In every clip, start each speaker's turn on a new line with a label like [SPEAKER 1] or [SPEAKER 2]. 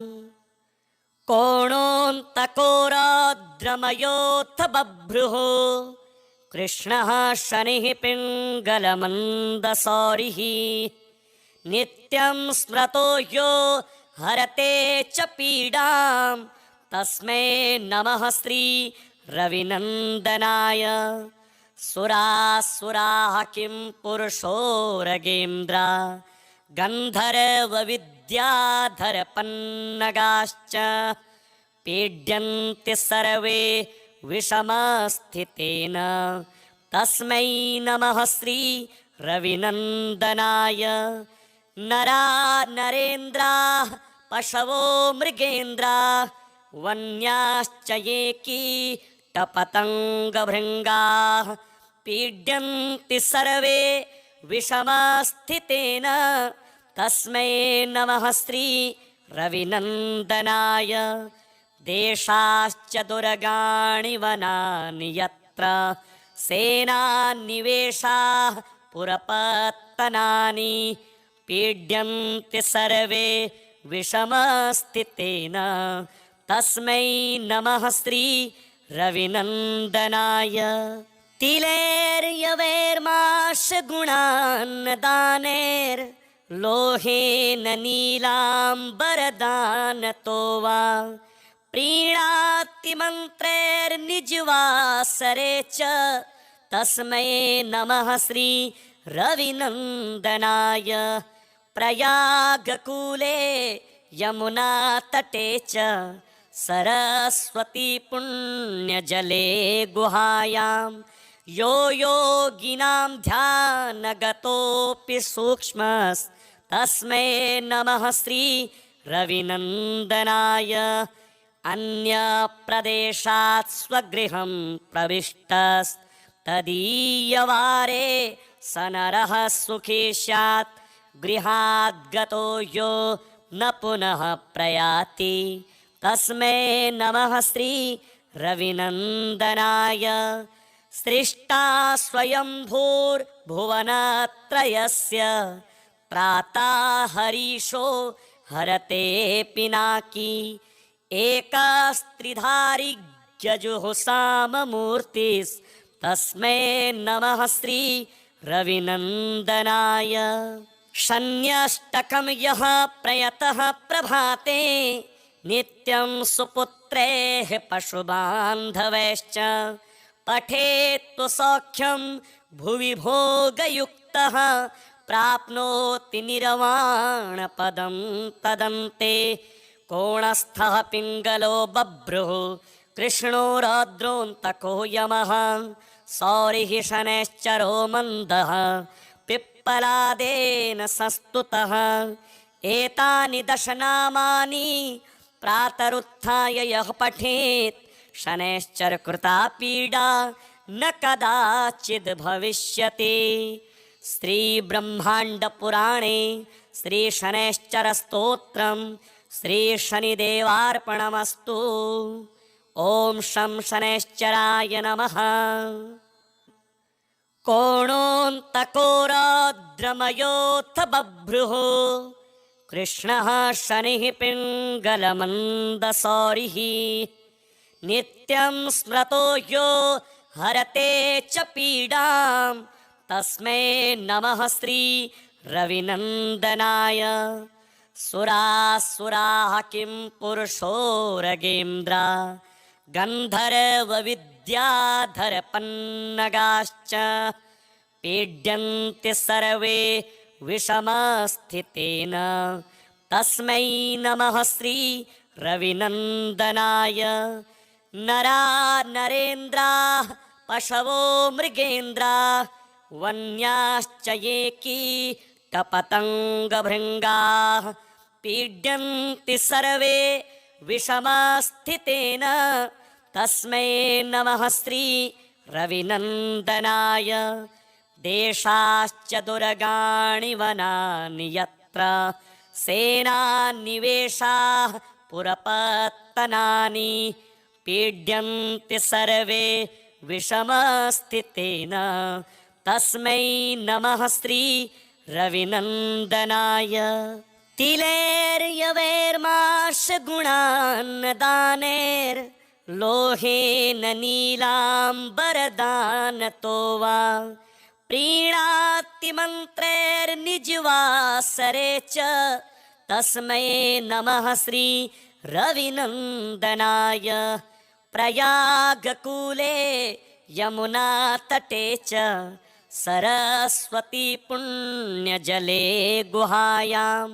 [SPEAKER 1] कोणोऽन्तकोराद्रमयोऽथ बभ्रुः कृष्णः शनिः पिङ्गलमन्दसौरिः नित्यं स्मृतो यो हरते च पीडां तस्मै नमः श्री रविनन्दनाय। सुरासुराः किं पुरुषोरगेन्द्रा गन्धर्वविद्याधरपन्नगाश्च पीड्यन्ते सर्वे विषमस्थितेन तस्मै नमः श्री रविनन्दनाय। नरा नरेन्द्राः पशवो मृगेन्द्राः वन्याश्च ये कीटपतङ्गभृङ्गाः पीड्यन्ति सर्वे विषमस्थितेन तस्मै नमः श्री रविनन्दनाय। देशाश्च दुर्गाणि वनानि यत्र सेनानिवेशाः पुरपत्तनानि पीड्यन्ति सर्वे विषमस्थितेन तस्मै नमः श्री रविनन्दनाय। तिलैर्यवैर्माशगुणान्नदानैर्लोहेन नीलाम्बरदानतो वा प्रीणाति मन्त्रैर्निजवासरे च तस्मै नमः श्री रविनन्दनाय। प्रयागकूले यमुनातटे च सरस्वती पुण्यजले गुहायां यो योगिनां ध्यानगतोऽपि सूक्ष्मस्तस्मै नमः श्री रविनन्दनाय। अन्यप्रदेशात् स्वगृहं प्रविष्टस्तदीयवारे स नरः सुखी स्यात् गृहाद्गतो यो न पुनः प्रयाति तस्मै नमः श्री रविनन्दनाय। सृष्टा स्वयंभूर्भुवनत्रयस्य प्रातः हरीशो हरते पिनाकी एकस्त्रिधारी जजुःसाममूर्तिस्तस्मै नमः श्री रविनन्दनाय। शन्यष्टकं यः प्रयतः प्रभाते नित्यं सुपुत्रैः पशुबान्धवैश्च पठेत् सौख्यं भुवि भोगयुक्तः प्राप्नोति निर्वाणपदं तदन्ते। कोणस्थः पिङ्गलो बभ्रुः कृष्णो रौद्रोऽन्तको यमः सौरिः शनैश्चरो मन्दः पिप्पलादेन संस्तुतः। एतानि दशनामानि प्रातरुत्थाय यः पठेत् शनैश्चरकृता पीडा न कदाचिद् भविष्यति। श्रीब्रह्माण्डपुराणे श्रीशनैश्चरस्तोत्रं श्रीशनिदेवार्पणमस्तु। ॐ शं शनैश्चराय नमः। कोणोऽन्तकोराद्रमयोऽथ बभ्रुः कृष्णः शनिः पिङ्गलमन्दसौरिः नित्यं स्मृतो यो हरते च पीडां तस्मै नमः श्री रविनन्दनाय। सुरासुराः किं पुरुषोरगेन्द्रा गन्धर्वविद्याधरपन्नगाश्च पीड्यन्ते सर्वे विषमस्थितेन तस्मै नमः श्री रविनन्दनाय। नरा नरेन्द्राः पशवो मृगेन्द्राः वन्याश्च ये कीटपतङ्गभृङ्गाः पीड्यन्ति सर्वे विषमस्थितेन तस्मै नमः श्री रविनन्दनाय। देशाश्च दुर्गाणि वनानि यत्र सेनानिवेशाः पुरपत्तनानि पीड्यन्ति सर्वे विषमस्थितेन तस्मै नमः श्री रविनन्दनाय। तिलेर्यवैर्माशगुणान्नदानेर्लोहेन नीलाम्बरदानतो वा प्रीणाति मन्त्रैर्निजवासरे च तस्मै नमः श्री रविनन्दनाय। प्रयागकूले यमुनातटे च सरस्वती पुण्यजले गुहायां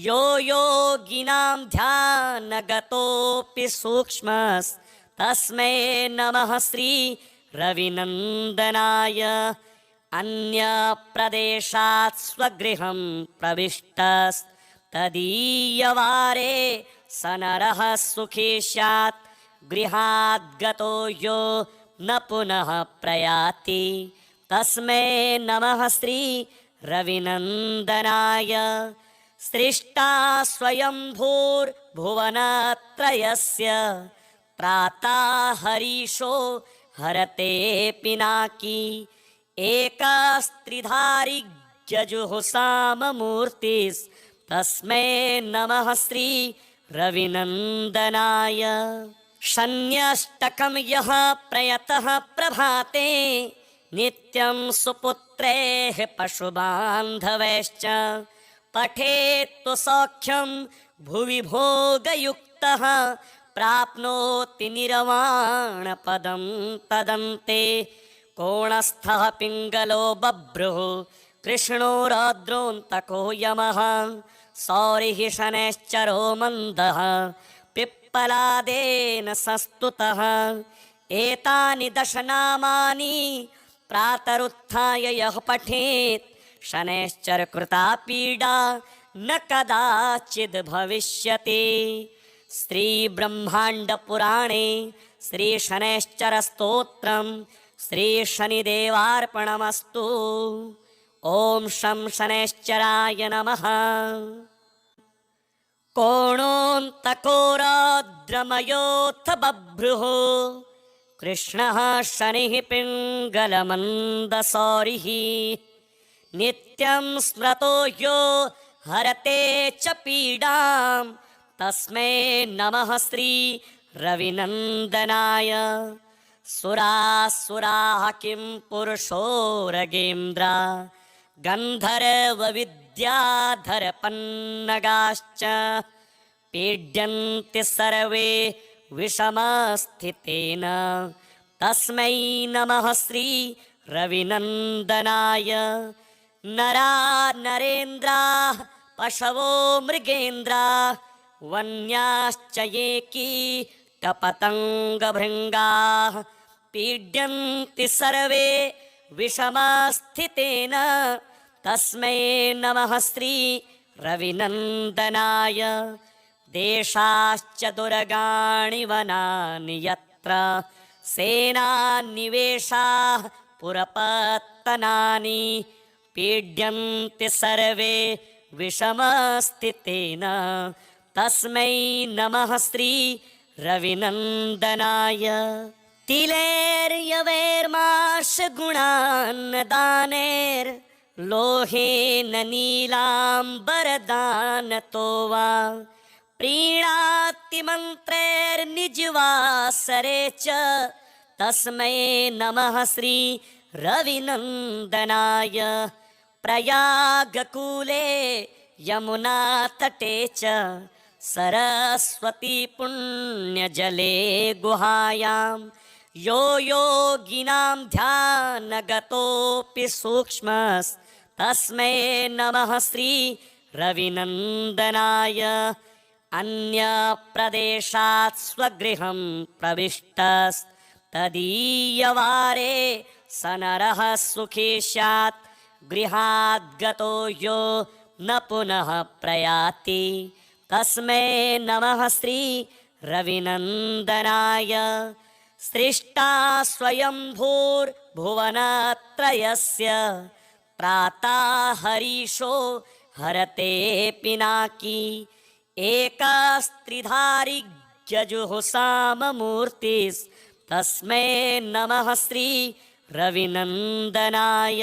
[SPEAKER 1] यो योगिनां ध्यानगतोऽपि सूक्ष्मस्तस्मै नमः श्री रविनन्दनाय। अन्यप्रदेशात् स्वगृहं प्रविष्टस्तदीयवारे स नरः सुखी स्यात् गृहाद् गतो यो न पुनः प्रयाति तस्मै नमः श्री रविनन्दनाय। सृष्टा स्वयंभूर्भुवनत्रयस्य प्रातः हरीशो हरते पिनाकी एकस्त्रिधारी जजुःसाममूर्तिस्तस्मै नमः श्री रविनन्दनाय। शन्यष्टकं यः प्रयतः प्रभाते नित्यं सुपुत्रैः पशुबान्धवैश्च पठेत्तु सौख्यं भुवि भोगयुक्तः प्राप्नोति निर्वाणपदं तदन्ते। कोणस्थः पिङ्गलो बभ्रुः कृष्णो रौद्रोऽन्तको यमः सौरिः शनैश्चरो मन्दः पिप्पलादेन संस्तुतः। एतानि दशनामानि प्रातरुत्थाय यः पठेत् शनैश्चरकृता पीडा न कदाचिद् भविष्यति। श्रीब्रह्माण्डपुराणे श्रीशनैश्चरस्तोत्रम् श्रीशनिदेवार्पणमस्तु। ॐ शं शनैश्चराय नमः। कोणोऽन्तको रौद्रमयोऽथ बभ्रुः कृष्णः शनिः पिङ्गलमन्दसौरिः नित्यं स्मृतो यो हरते च पीडां तस्मै नमः श्री रविनन्दनाय। सुरासुराः किं पुरुषोरगेन्द्रा गन्धर्वविद्याधरपन्नगाश्च पीड्यन्ते सर्वे विषमस्थितेन तस्मै नमः श्री रविनन्दनाय। नरा नरेन्द्राः पशवो मृगेन्द्राः वन्याश्च ये कीटपतङ्गभृङ्गाः पीड्यन्ति सर्वे विषमस्थितेन तस्मै नमः श्री रविनन्दनाय। देशाश्च दुर्गाणि वनानि यत्र सेनानिवेशाः पुरपत्तनानि पीड्यन्ति सर्वे विषमस्थितेन तस्मै नमः श्री रविनन्दनाय। तिलेर्यवैर्माशगुणान्नदानेर्लोहेन नीलाम्बरदानतो वा प्रीणाति मन्त्रैर्निजवासरे च तस्मै नमः श्री रविनन्दनाय। प्रयागकूले यमुनातटे च सरस्वती पुण्यजले गुहायां यो योगिनां ध्यानगतोऽपि सूक्ष्मस्तस्मै नमः श्री रविनन्दनाय। अन्यप्रदेशात् स्वगृहं प्रविष्टस्तदीयवारे स नरः सुखी स्यात् गृहाद् गतो यो न पुनः प्रयाति तस्मै नमः श्री रविनन्दनाय। सृष्टा स्वयंभूर्भुवनत्रयस्य प्रातः हरीशो हरते पिनाकी एकस्त्रिधारी जजुःसाममूर्तिस्तस्मै नमः श्री रविनन्दनाय।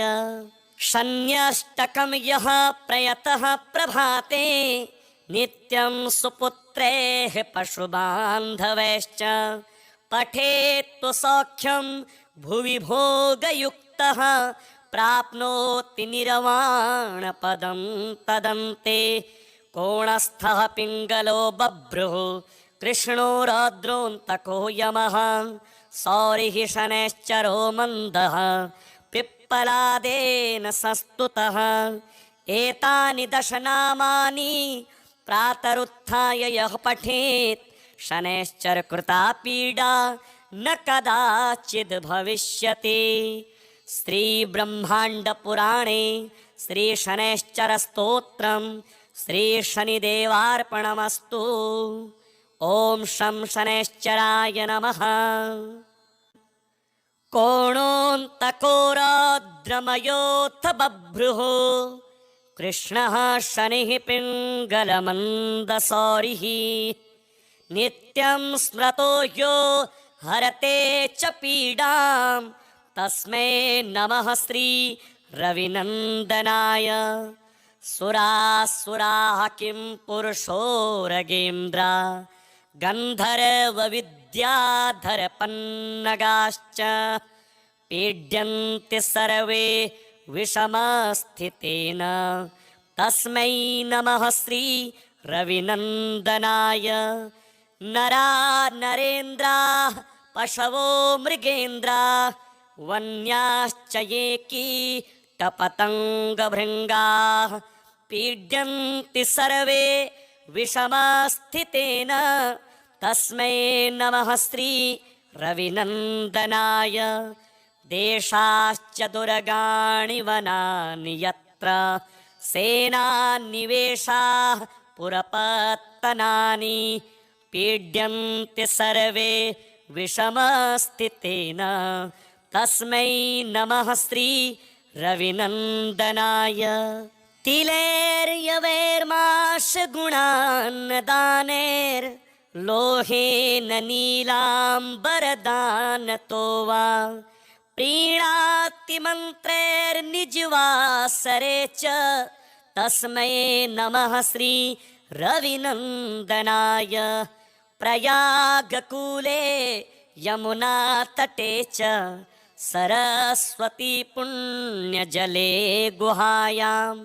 [SPEAKER 1] शन्यष्टकं यः प्रयतः प्रभाते नित्यं सुपुत्रैः पशुबान्धवैश्च पठेत्तु सौख्यं भुवि भोगयुक्तः प्राप्नोति निर्वाणपदं तदन्ते। कोणस्थः पिङ्गलो बभ्रुः कृष्णो रौद्रोऽन्तको यमः सौरिः शनैश्चरो मन्दः पिप्पलादेन संस्तुतः। एतानि दशनामानि प्रातरुत्थाय यः पठेत् शनैश्चरकृता पीडा न कदाचिद् भविष्यति। श्रीब्रह्माण्डपुराणे श्रीशनैश्चरस्तोत्रम् श्रीशनिदेवार्पणमस्तु। ॐ शं शनैश्चराय नमः। कोणोऽन्तको रौद्रमयोऽथ बभ्रुः कृष्णः शनिः पिङ्गलमन्दसौरिः नित्यं स्मृतो यो हरते च पीडां तस्मै नमः श्री रविनन्दनाय। सुरासुराः किं पुरुषोरगेन्द्रा गन्धर्वविद्याधरपन्नगाश्च पीड्यन्ते सर्वे विषमस्थितेन तस्मै नमः श्री रविनन्दनाय। नरा नरेन्द्राः पशवो मृगेन्द्राः वन्याश्च ये कीटपतङ्गभृङ्गाः पीड्यन्ति सर्वे विषमस्थितेन तस्मै नमः श्री रविनन्दनाय। देशाश्च दुर्गाणि वनानि यत्र सेनानिवेशाः पुरपत्तनानि पीड्यन्ति सर्वे विषमस्थितेन तस्मै नमः श्री रविनन्दनाय। तिलैर्यवैर्माशगुणान्नदानैर्लोहेन नीलाम्बरदानतो वा प्रीणाति मन्त्रैर्निजवासरे च तस्मै नमः श्री रविनन्दनाय। प्रयागकूले यमुनातटे च सरस्वती पुण्यजले गुहायां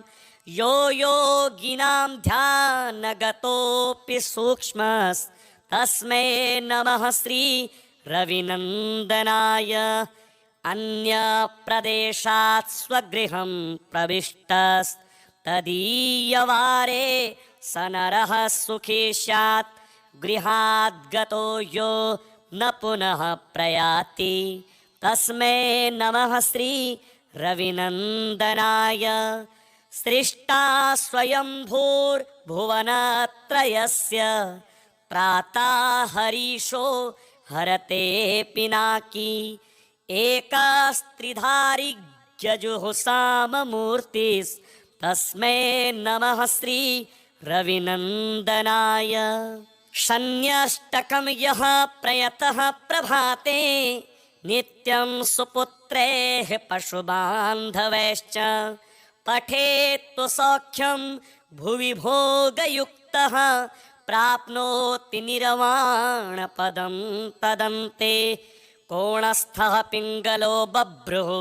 [SPEAKER 1] यो योगिनां ध्यानगतोऽपि सूक्ष्मस्तस्मै नमः श्री रविनन्दनाय। अन्यप्रदेशात् स्वगृहं प्रविष्टस्तदीयवारे स नरः सुखी स्यात् गृहाद् गतो यो न पुनः प्रयाति तस्मै नमः श्री रविनन्दनाय। सृष्टा स्वयंभूर्भुवनत्रयस्य प्रातः हरीशो हरते पिनाकी एकस्त्रिधारी जजुःसाममूर्तिस्तस्मै नमः श्री रविनन्दनाय। शन्यष्टकं यः प्रयतः प्रभाते नित्यं सुपुत्रैः पशुबान्धवैश्च पठेत्तु सौख्यं भुवि भोगयुक्तः प्राप्नोति निर्वाणपदं तदन्ते। कोणस्थः पिङ्गलो बभ्रुः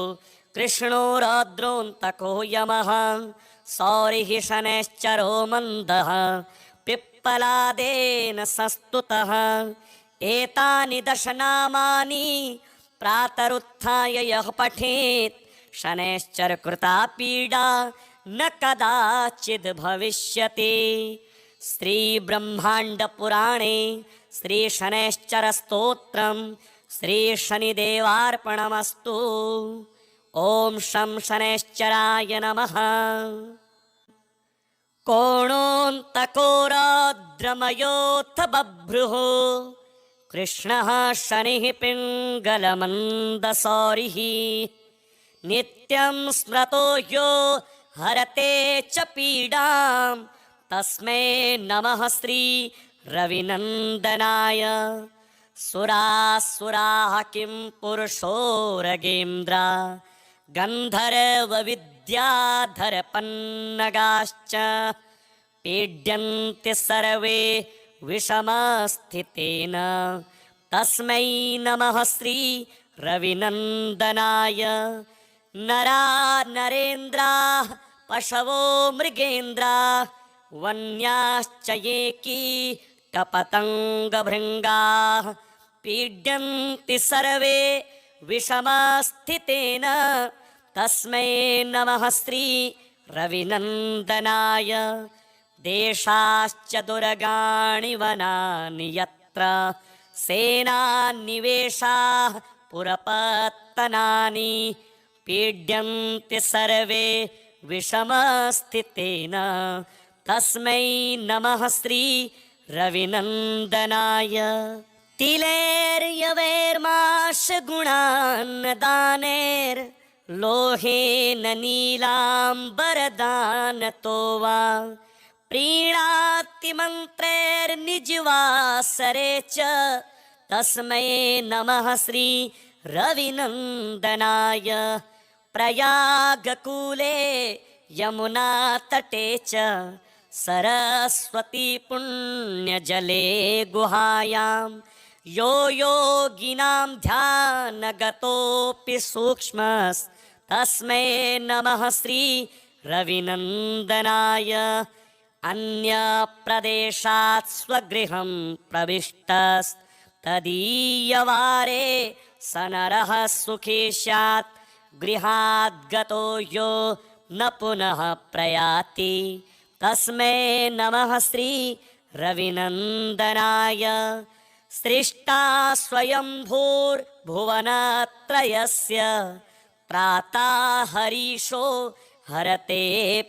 [SPEAKER 1] कृष्णो रौद्रोऽन्तको यमः सौरिः शनैश्चरो मन्दः पिप्पलादेन संस्तुतः। एतानि दशनामानि प्रातरुत्थाय यः पठेत् शनैश्चरकृता पीडा न कदाचिद् भविष्यति। श्रीब्रह्माण्डपुराणे श्रीशनैश्चरस्तोत्रम् श्रीशनिदेवार्पणमस्तु। ॐ शं शनैश्चराय नमः। कोणोऽन्तको रौद्रमयोऽथ बभ्रुः कृष्णः शनिः पिङ्गलमन्दसौरिः नित्यं स्मृतो यो हरते च पीडां तस्मै नमः श्री रविनन्दनाय। सुरासुराः किं पुरुषोरगेन्द्रा गन्धर्वविद्याधरपन्नगाश्च पीड्यन्ते सर्वे विषमस्थितेन तस्मै नमः श्री रविनन्दनाय। नरा नरेन्द्राः पशवो मृगेन्द्राः वन्याश्च ये कीटपतङ्गभृङ्गाः पीड्यन्ति सर्वे विषमस्थितेन तस्मै नमः श्री रविनन्दनाय। देशाश्च दुर्गाणि वनानि यत्र सेनानिवेशाः पुरपत्तनानि पीड्यन्ति सर्वे विषमस्थितेन तस्मै नमः श्री रविनन्दनाय। तिलैर्यवैर्माशगुणान्नदानैर्लोहेन नीलाम्बरदानतो वा प्रीणाति मन्त्रैर्निजवासरे च तस्मै नमः श्री रविनन्दनाय। प्रयागकूले यमुनातटे च सरस्वती पुण्यजले गुहायां यो योगिनां ध्यानगतोऽपि सूक्ष्मस्तस्मै नमः श्री रविनन्दनाय। अन्यप्रदेशात् स्वगृहं प्रविष्टस्तदीयवारे स नरः सुखी स्यात् गृहात् गतो यो न पुनः प्रयाति तस्मै नमः श्री रविनन्दनाय। सृष्टा स्वयंभूर्भुवनत्रयस्य प्रातः हरीशो हरते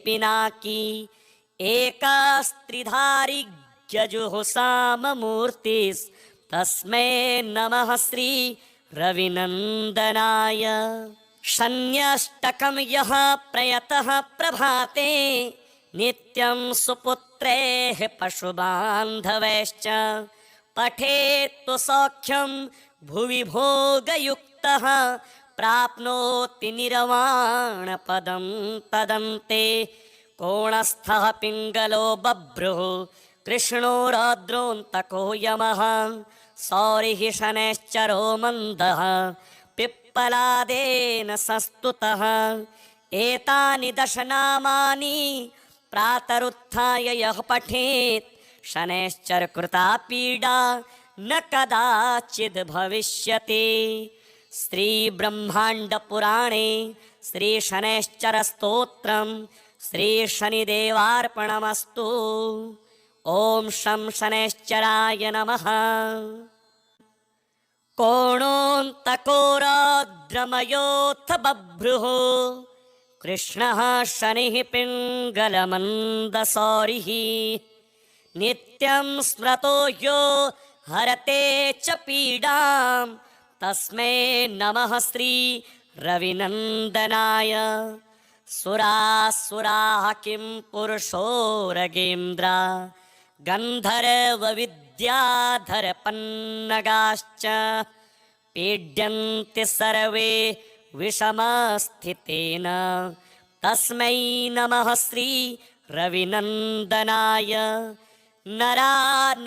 [SPEAKER 1] पिनाकी एकस्त्रिधारी यजुःसाममूर्तिस्तस्मै नमः श्री रविनन्दनाय। शन्यष्टकं यः प्रयतः प्रभाते नित्यं सुपुत्रैः पशुबान्धवैश्च पठेत् सौख्यं भुवि भोगयुक्तः प्राप्नोति निर्वाणपदं तदन्ते। कोणस्थः पिङ्गलो बभ्रुः कृष्णो रौद्रोऽन्तको यमः सौरिः शनैश्चरो मन्दः पिप्पलादेन संस्तुतः। एतानि दशनामानि प्रातरुत्थाय यः पठेत् शनैश्चरकृता पीडा न कदाचिद् भविष्यति। श्रीब्रह्माण्डपुराणे श्रीशनैश्चरस्तोत्रम् श्रीशनिदेवार्पणमस्तु। ॐ शं शनैश्चराय नमः। कोणोऽन्तको रौद्रमयोऽथ बभ्रुः कृष्णः शनिः पिङ्गलमन्दसौरिः नित्यं स्मृतो यो हरते च पीडां तस्मै नमः श्री रविनन्दनाय। सुरासुराः किं पुरुषोरगेन्द्रा गन्धर्वविद्याधरपन्नगाश्च पीड्यन्ते सर्वे विषमस्थितेन तस्मै नमः श्री रविनन्दनाय। नरा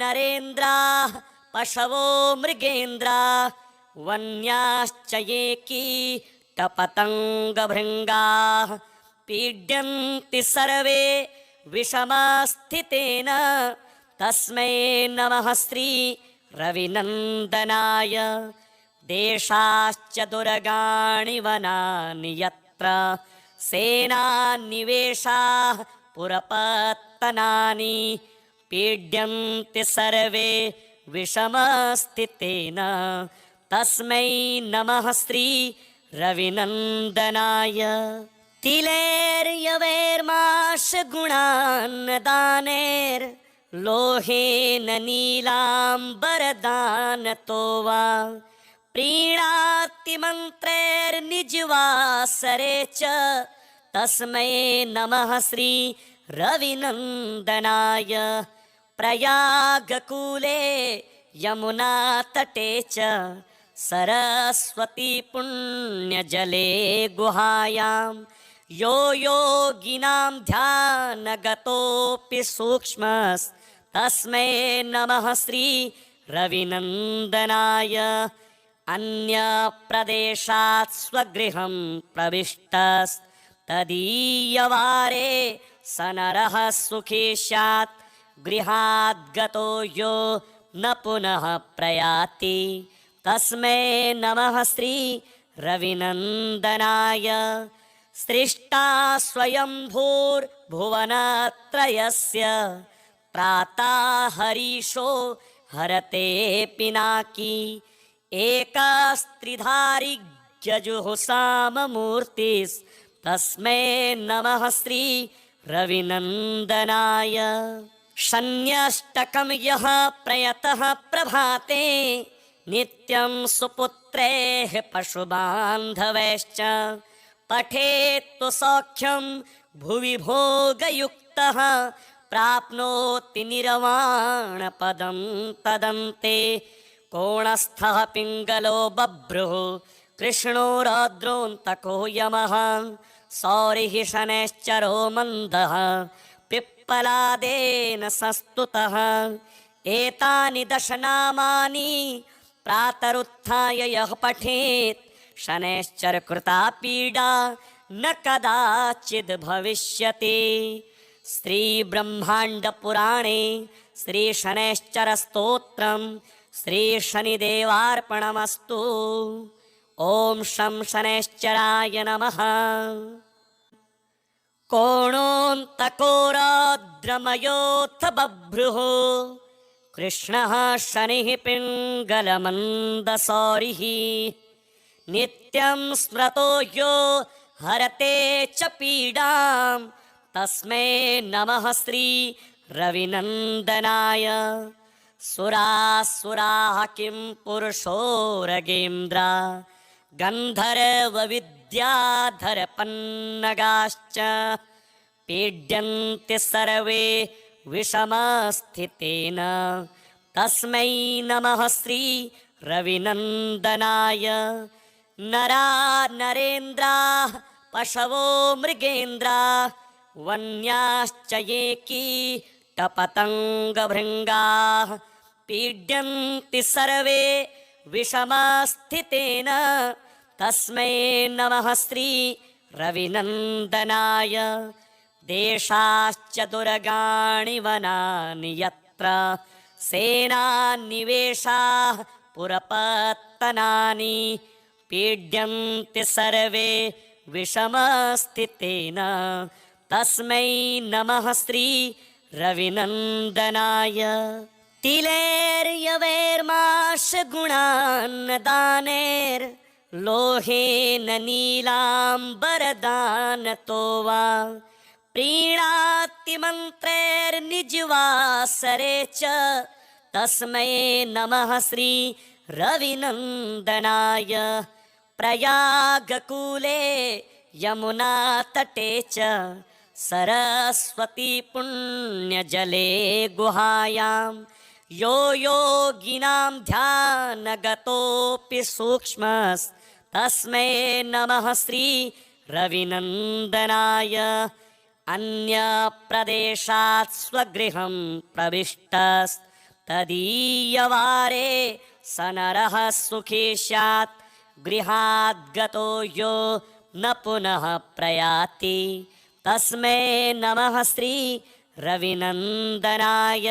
[SPEAKER 1] नरेन्द्राः पशवो मृगेन्द्राः वन्याश्च ये कीटपतङ्गभृङ्गाः पीड्यन्ति सर्वे विषमस्थितेन तस्मै नमः श्री रविनन्दनाय। देशाश्च दुर्गाणि वनानि यत्र सेनानिवेशाः पुरपत्तनानि पीड्यन्ति सर्वे विषमस्थितेन तस्मै नमः श्री रविनन्दनाय। तिलैर्यवैर्माशगुणान्नदानैर्लोहेन नीलाम्बरदानतो वा प्रीणाति मन्त्रैर्निजवासरे च तस्मै नमः श्री रविनन्दनाय। प्रयागकूले यमुनातटे च सरस्वती पुण्यजले गुहायां यो योगिनां ध्यानगतोऽपि सूक्ष्मस्तस्मै नमः श्री रविनन्दनाय। अन्यप्रदेशात् स्वगृहं प्रविष्टस्तदीयवारे स नरः सुखी स्यात् गृहाद् गतो यो न पुनः प्रयाति तस्मै नमः श्री रविनन्दनाय। सृष्टा स्वयंभूर्भुवनत्रयस्य प्रातः हरीशो हरते पिनाकी एकस्त्रिधारी जजुःसाममूर्तिस्तस्मै नमः श्री रविनन्दनाय। शन्यष्टकं यः प्रयतः प्रभाते नित्यं सुपुत्रैः पशुबान्धवैश्च पठेत् सौख्यं भुवि भोगयुक्तः प्राप्नोति निर्वाणपदं तदन्ते। कोणस्थः पिङ्गलो बभ्रुः कृष्णो रौद्रोऽन्तको यमः सौरिः शनैश्चरो मन्दः पिप्पलादेन संस्तुतः। एतानि दशनामानि प्रातरुत्थाय यः पठेत् शनैश्चरकृता पीडा न कदाचिद् भविष्यति। श्रीब्रह्माण्डपुराणे श्रीशनैश्चरस्तोत्रम् श्रीशनिदेवार्पणमस्तु। ॐ शं शनैश्चराय नमः। कोणोऽन्तको रौद्रमयोऽथ बभ्रुः कृष्णः शनिः पिङ्गलमन्दसौरिः नित्यं स्मृतो यो हरते च पीडां तस्मै नमः श्री रविनन्दनाय। सुरासुराः किं पुरुषोरगेन्द्रा गन्धर्वविद्याधरपन्नगाश्च पीड्यन्ते सर्वे विषमस्थितेन तस्मै नमः श्री रविनन्दनाय। नरा नरेन्द्राः पशवो मृगेन्द्राः वन्याश्च ये कीटपतङ्गभृङ्गाः पीड्यन्ति सर्वे विषमस्थितेन तस्मै नमः श्री रविनन्दनाय। देशाश्च दुर्गाणि वनानि यत्र सेनानिवेशाः पुरपत्तनानि पीड्यन्ति सर्वे विषमस्थितेन तस्मै नमः श्री रविनन्दनाय। तिलैर्यवैर्माशगुणान्नदानैर्लोहेन नीलाम्बरदानतो वा प्रीणाति मन्त्रैर्निजवासरे च तस्मै नमः श्री रविनन्दनाय। प्रयागकूले यमुनातटे च सरस्वती पुण्यजले गुहायां यो योगिनां ध्यानगतोऽपि सूक्ष्मस्तस्मै नमः श्री रविनन्दनाय। अन्यप्रदेशात् स्वगृहं प्रविष्टस्तदीयवारे स नरः सुखी स्यात् गृहाद् गतो यो न पुनः प्रयाति तस्मै नमः श्री रविनन्दनाय।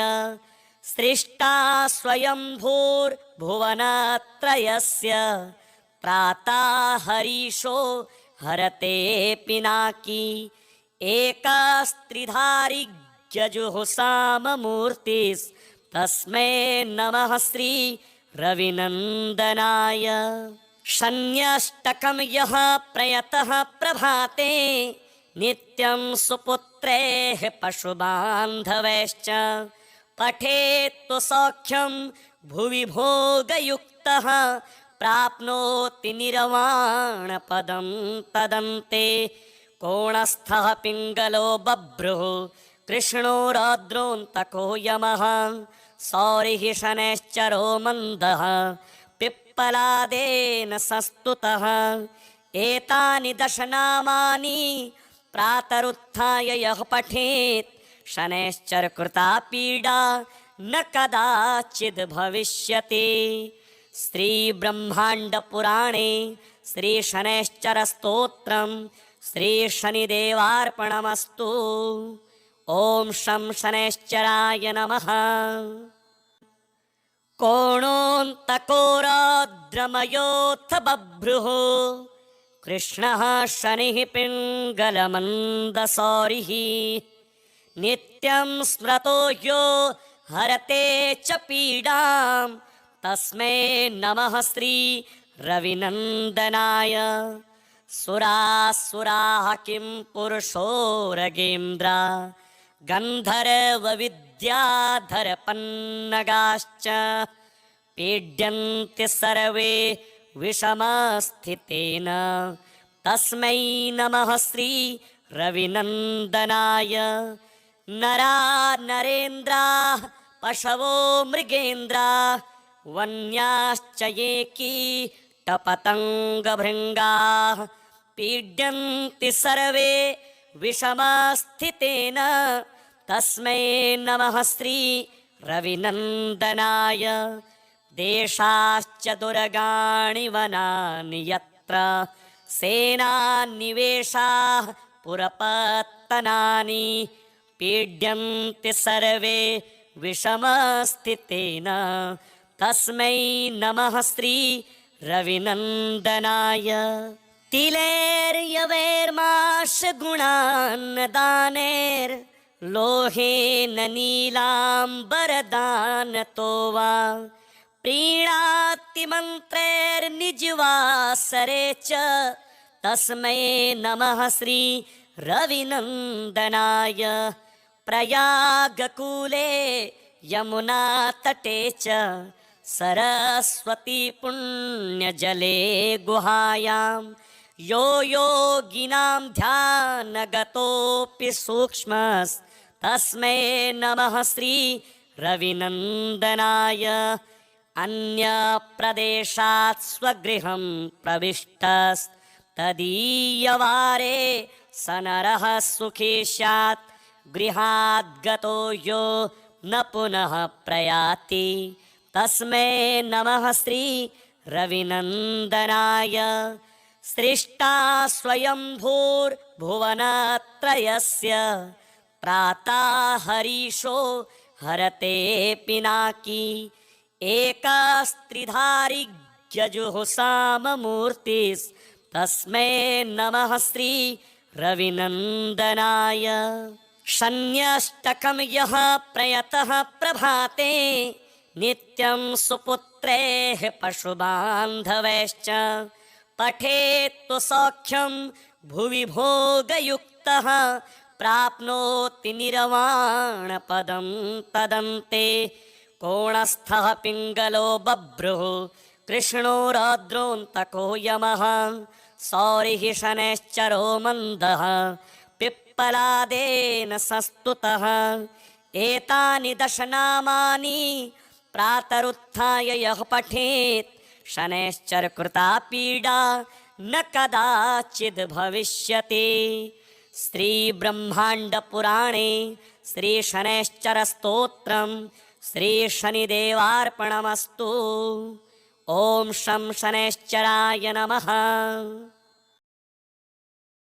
[SPEAKER 1] सृष्टा स्वयंभूर्भुवनत्रयस्य प्रातः हरीशो हरते पिनाकी एकस्त्रिधारी जजुःसाममूर्तिस्तस्मै नमः श्री रविनन्दनाय। शन्यष्टकं यः प्रयतः प्रभाते नित्यं सुपुत्रैः पशुबान्धवैश्च पठेत् सौख्यं भुवि भोगयुक्तः प्राप्नोति निर्वाणपदं तदन्ते। कोणस्थः पिङ्गलो बभ्रुः कृष्णो रौद्रोऽन्तको यमः सौरिः शनैश्चरो मन्दः पिप्पलादेन संस्तुतः एतानि दशनामानि प्रातरुत्थाय यः पठेत् शनैश्चर कृता पीडा न कदाचिद् भविष्यति। श्री ब्रह्मांड पुराणे श्री शनैश्चर स्तोत्रम श्री शनिदेवार्पणमस्तु। ओम शं शनैश्चराय नमः। कोणोऽन्तकोरद्रमयोऽथ बभ्रुः कृष्णः शनिः पिङ्गलमन्दसौरिः नित्यं स्मृतो यो हरते च पीडां तस्मै नमः श्री रविनन्दनाय। सुरासुराः किं पुरुषोरगेन्द्रा गन्धर्वविद्याधरपन्नगाश्च पीड्यन्ते सर्वे विषमस्थितेन तस्मै नमः श्री रविनन्दनाय। नरा नरेन्द्राः पशवो मृगेन्द्राः वन्याश्च ये कीटपतङ्गभृङ्गाः पीड्यन्ते सर्वे विषमस्थितेन तस्मै नमः श्री रविनन्दनाय। देशाश्च दुर्गाणि वनानि यत्र सेनानिवेशाः पुरपत्तनानि पीड्यन्ते सर्वे विषमस्थितेन तस्मै नमः श्री रविनन्दनाय। तिलैर्यवैर्माशगुणान्नदानैर्लोहेन नीलाम्बरदानतो वा प्रीणाति मन्त्रैर्निजवासरे च तस्मै नमः श्री रविनन्दनाय। प्रयागकूले यमुनातटे च सरस्वती पुण्यजले गुहायां यो योगिनां ध्यानगतोऽपि सूक्ष्मस्तस्मै नमः श्री रविनन्दनाय। अन्यप्रदेशात् स्वगृहं प्रविष्टस्तदीयवारे स नरः सुखी स्यात् गृहाद् गतो यो न पुनः प्रयाति तस्मै नमः श्री रविनन्दनाय। सृष्टा स्वयंभूर्भुवनत्रयस्य प्रातः हरीशो हरते पिनाकी एकस्त्रिधारी यजुःसाममूर्तिस्तस्मै नमः श्री रविनन्दनाय। शन्यष्टकं यः प्रयतः प्रभाते नित्यं सुपुत्रैः पशुबान्धवैश्च पठेत् सौख्यं भुवि भोगयुक्तः प्राप्नोति निर्वाणपदं तदन्ते। कोणस्थः पिङ्गलो बभ्रुः कृष्णो रौद्रोऽन्तको यमः सौरिः शनैश्चरो मन्दः पिप्पलादेन संस्तुतः एतानि दशनामानि प्रातरुत्थाय यः पठेत् शनैश्चर कृता पीडा न कदाचिद् भविष्यति। श्री ब्रह्मांड पुराणे श्री शनैश्चर स्तोत्रम श्री शनिदेवार्पणमस्तु। ओम शं शनैश्चराय नमः।